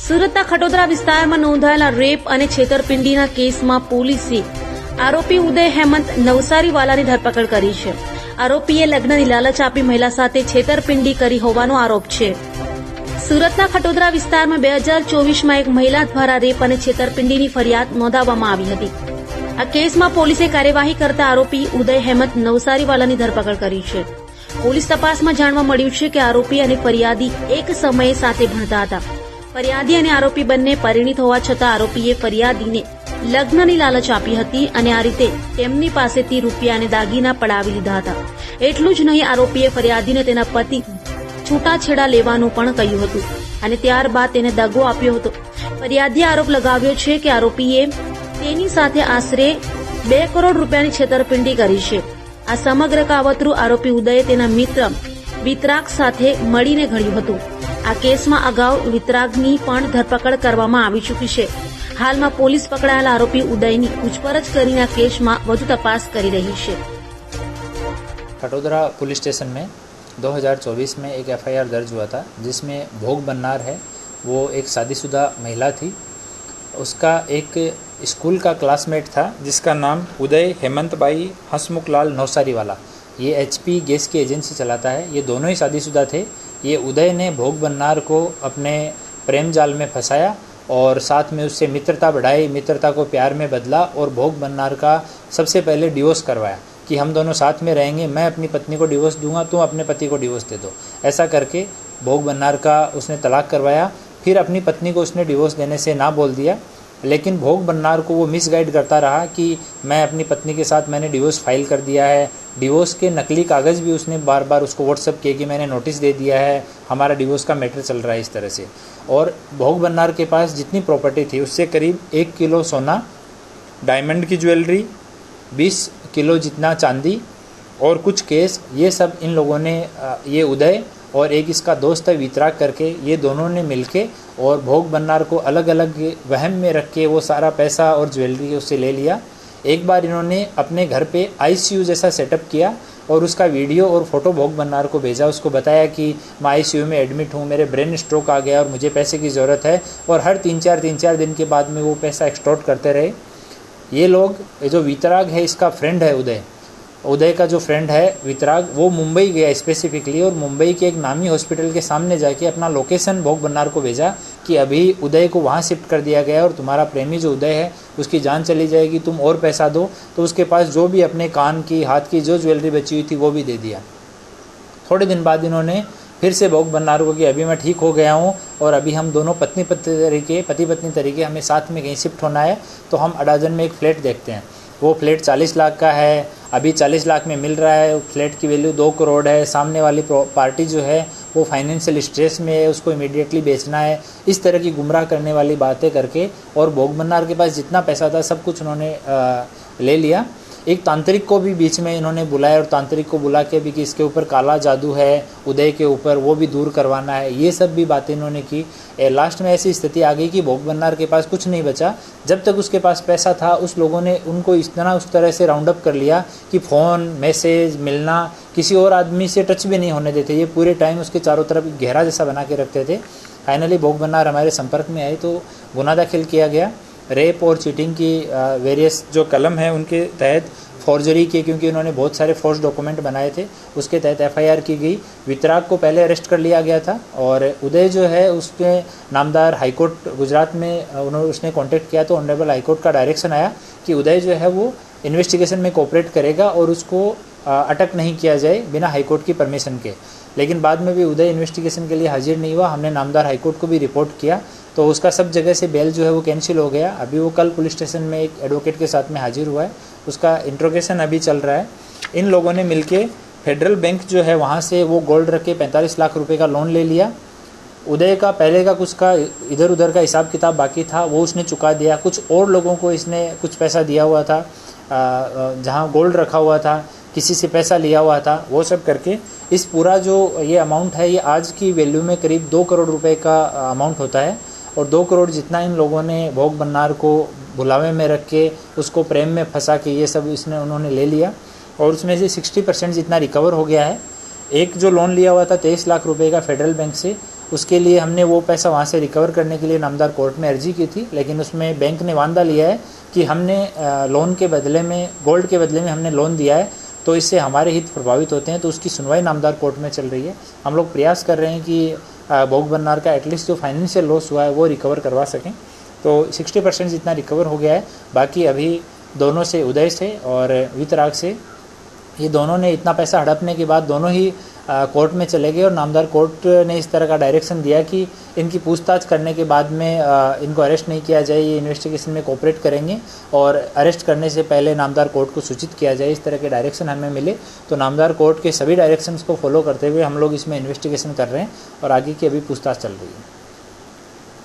સુરતના ખટોદરા વિસ્તારમાં નોંધાયેલા રેપ અને છેતરપિંડીના કેસમાં પોલીસે આરોપી ઉદય હેમંત નવસારીવાલાની ધરપકડ કરી છે. આરોપીએ લગ્નની લાલચ આપી મહિલા સાથે છેતરપિંડી કરી હોવાનો આરોપ છે. સુરતના ખટોદરા વિસ્તારમાં 2024માં એક મહિલા દ્વારા રેપ અને છેતરપિંડીની ફરિયાદ નોંધાવવામાં આવી હતી. આ કેસમાં પોલીસે કાર્યવાહી કરતા આરોપી ઉદય હેમંત નવસારીવાલાની ધરપકડ કરી છે. પોલીસ તપાસમાં જાણવા મળ્યું છે કે આરોપી અને ફરિયાદી એક સમયે સાથે ભણતા હતા. ફરિયાદી અને આરોપી બંને પરિણીત હોવા છતાં આરોપીએ ફરિયાદીને લગ્નની લાલચ આપી હતી અને આ રીતે તેમની પાસેથી રૂપિયા અને દાગીના પડાવી લીધા હતા. એટલું જ નહીં, આરોપીએ ફરિયાદીને તેના પતિ છૂટાછેડા લેવાનું પણ કહ્યું હતું અને ત્યારબાદ તેને દગો આપ્યો હતો. ફરિયાદીએ આરોપ લગાવ્યો છે કે આરોપીએ તેની સાથે આશરે 2 કરોડ રૂપિયાની છેતરપિંડી કરી છે. આ સમગ્ર કાવતરું આરોપી ઉદયે તેના મિત્ર વિતરાગ સાથે મળીને ઘડ્યું હતું. આ કેસમાં અગાઉ વિતરાગની પણ ધરપકડ કરવામાં આવી ચૂકી છે. હાલમાં પોલીસ પકડાયેલા આરોપી ઉદયની પૂછપરછ કરીને આ કેસમાં વધુ તપાસ કરી रही है. खटोदरा पुलिस स्टेशन में 2024 में एक एफआईआर दर्ज हुआ था जिसमें भोग बन्नार है, वो एक शादीशुदा महिला थी. उसका एक स्कूल का क्लासमेट था जिसका नाम उदय हेमंत भाई हसमुखलाल नौसारी वाला. ये एचपी गैस की एजेंसी चलाता है. ये दोनों ही शादीशुदा थे. ये उदय ने भोग बन्नार को अपने प्रेम जाल में फंसाया और साथ में उससे मित्रता बढ़ाई, मित्रता को प्यार में बदला और भोग बन्नार का सबसे पहले डिवोर्स करवाया कि हम दोनों साथ में रहेंगे, मैं अपनी पत्नी को डिवोर्स दूंगा, तुम अपने पति को डिवोर्स दे दो. ऐसा करके भोग बन्नार का उसने तलाक करवाया. फिर अपनी पत्नी को उसने डिवोर्स देने से ना बोल दिया, लेकिन भोग बन्नार को वो मिसगाइड करता रहा कि मैं अपनी पत्नी के साथ मैंने डिवोर्स फाइल कर दिया है. डिवोर्स के नकली कागज़ भी उसने बार बार उसको व्हाट्सअप किए कि मैंने नोटिस दे दिया है, हमारा डिवोर्स का मैटर चल रहा है, इस तरह से. और भोग बन्नार के पास जितनी प्रॉपर्टी थी उससे करीब 1 किलो सोना, डायमंड की ज्वेलरी, 20 किलो जितना चांदी और कुछ केस, ये सब इन लोगों ने, ये उदय और एक इसका दोस्त है वितराग करके, ये दोनों ने मिलके और भोग बन्नार को अलग अलग वहम में रख के वो सारा पैसा और ज्वेलरी उससे ले लिया. एक बार इन्होंने अपने घर पे आईसीयू जैसा सेटअप किया और उसका वीडियो और फोटो भोग बन्नार को भेजा. उसको बताया कि मैं आईसीयू में एडमिट हूँ, मेरे ब्रेन स्ट्रोक आ गया और मुझे पैसे की ज़रूरत है. और हर 3-4 दिन के बाद में वो पैसा एक्सटॉर्ट करते रहे. ये लोग, जो वितराग है इसका फ्रेंड है उदय का जो फ्रेंड है वितराग, वो मुंबई गया स्पेसिफिकली और मुंबई के एक नामी हॉस्पिटल के सामने जाके अपना लोकेशन भोग बन्नार को भेजा कि अभी उदय को वहाँ शिफ्ट कर दिया गया और तुम्हारा प्रेमी जो उदय है उसकी जान चली जाएगी, तुम और पैसा दो. तो उसके पास जो भी अपने कान की, हाथ की जो ज्वेलरी बची हुई थी वो भी दे दिया. थोड़े दिन बाद इन्होंने फिर से भोग बन्नार को कि अभी मैं ठीक हो गया हूँ और अभी हम दोनों पति पत्नी तरीके हमें साथ में कहीं शिफ्ट होना है, तो हम अडाजन में एक फ्लैट देखते हैं. वो फ्लैट 40 लाख का है, अभी 40 लाख में मिल रहा है. फ्लैट की वैल्यू 2 करोड़ है. सामने वाली पार्टी जो है वो फाइनेंशियल स्ट्रेस में है, उसको इमीडिएटली बेचना है. इस तरह की गुमराह करने वाली बातें करके और भोग बन्नार के पास जितना पैसा था सब कुछ उन्होंने ले लिया. एक तांत्रिक को भी बीच में इन्होंने बुलाया और तांत्रिक को बुला के भी कि इसके ऊपर काला जादू है उदय के ऊपर, वो भी दूर करवाना है. ये सब भी बातें इन्होंने की. लास्ट में ऐसी स्थिति आ गई कि भोग बन्नार के पास कुछ नहीं बचा. जब तक उसके पास पैसा था उस लोगों ने उनको उस तरह से राउंड अप कर लिया कि फ़ोन, मैसेज, मिलना, किसी और आदमी से टच भी नहीं होने देते. ये पूरे टाइम उसके चारों तरफ घेरा जैसा बना के रखते थे. फाइनली भोग बन्नार हमारे संपर्क में आए तो गुनाह दाखिल किया गया. रेप और चीटिंग की वेरियस जो कलम है उनके तहत, फॉर्जरी के, क्योंकि उन्होंने बहुत सारे फोर्स डॉक्यूमेंट बनाए थे, उसके तहत एफआईआर की गई. वितराग को पहले अरेस्ट कर लिया गया था और उदय जो है उसके नामदार हाईकोर्ट गुजरात में उसने कांटेक्ट किया तो ऑनरेबल हाईकोर्ट का डायरेक्शन आया कि उदय जो है वो इन्वेस्टिगेशन में कोऑपरेट करेगा और उसको अटक नहीं किया जाए बिना हाईकोर्ट की परमिशन के. लेकिन बाद में भी उदय इन्वेस्टिगेशन के लिए हाजिर नहीं हुआ. हमने नामदार हाईकोर्ट को भी रिपोर्ट किया तो उसका सब जगह से बेल जो है वो कैंसिल हो गया. अभी वो कल पुलिस स्टेशन में एक एडवोकेट के साथ में हाजिर हुआ है, उसका इंट्रोगेशन अभी चल रहा है. इन लोगों ने मिलके फेडरल बैंक जो है वहाँ से वो गोल्ड रख के 45 लाख रुपए का लोन ले लिया. उदय का पहले का कुछ का इधर उधर का हिसाब किताब बाकी था वो उसने चुका दिया. कुछ और लोगों को इसने कुछ पैसा दिया हुआ था, जहाँ गोल्ड रखा हुआ था, किसी से पैसा लिया हुआ था, वो सब करके इस पूरा जो ये अमाउंट है ये आज की वैल्यू में करीब 2 करोड़ रुपए का अमाउंट होता है. और 2 करोड़ जितना इन लोगों ने भोग बन्नार को भुलावे में रख के उसको प्रेम में फंसा के ये सब उन्होंने ले लिया और उसमें से 60% जितना रिकवर हो गया है. एक जो लोन लिया हुआ था 23 लाख रुपए का फेडरल बैंक से, उसके लिए हमने वो पैसा वहाँ से रिकवर करने के लिए नामदार कोर्ट में अर्जी की थी, लेकिन उसमें बैंक ने वादा लिया है कि हमने लोन के बदले में, गोल्ड के बदले में हमने लोन दिया है, तो इससे हमारे हित प्रभावित होते हैं। तो उसकी सुनवाई नामदार कोर्ट में चल रही है। हम लोग प्रयास कर रहे हैं कि भोग बन्नार का एटलीस्ट जो फाइनेंशियल लॉस हुआ है वो रिकवर करवा सकें। तो 60% जितना रिकवर हो गया है। बाकी अभी दोनों से, उदय से और वितराग से, ये दोनों ने इतना पैसा हड़पने के बाद दोनों ही कोर्ट में चले गए और नामदार कोर्ट ने इस तरह का डायरेक्शन दिया कि इनकी पूछताछ करने के बाद में इनको अरेस्ट नहीं किया जाए, ये इन्वेस्टिगेशन में कोऑपरेट करेंगे और अरेस्ट करने से पहले नामदार कोर्ट को सूचित किया जाए। इस तरह के डायरेक्शन हमें मिले, तो नामदार कोर्ट के सभी डायरेक्शंस को फॉलो करते हुए हम लोग इसमें इन्वेस्टिगेशन कर रहे हैं और आगे की अभी पूछताछ चल रही है।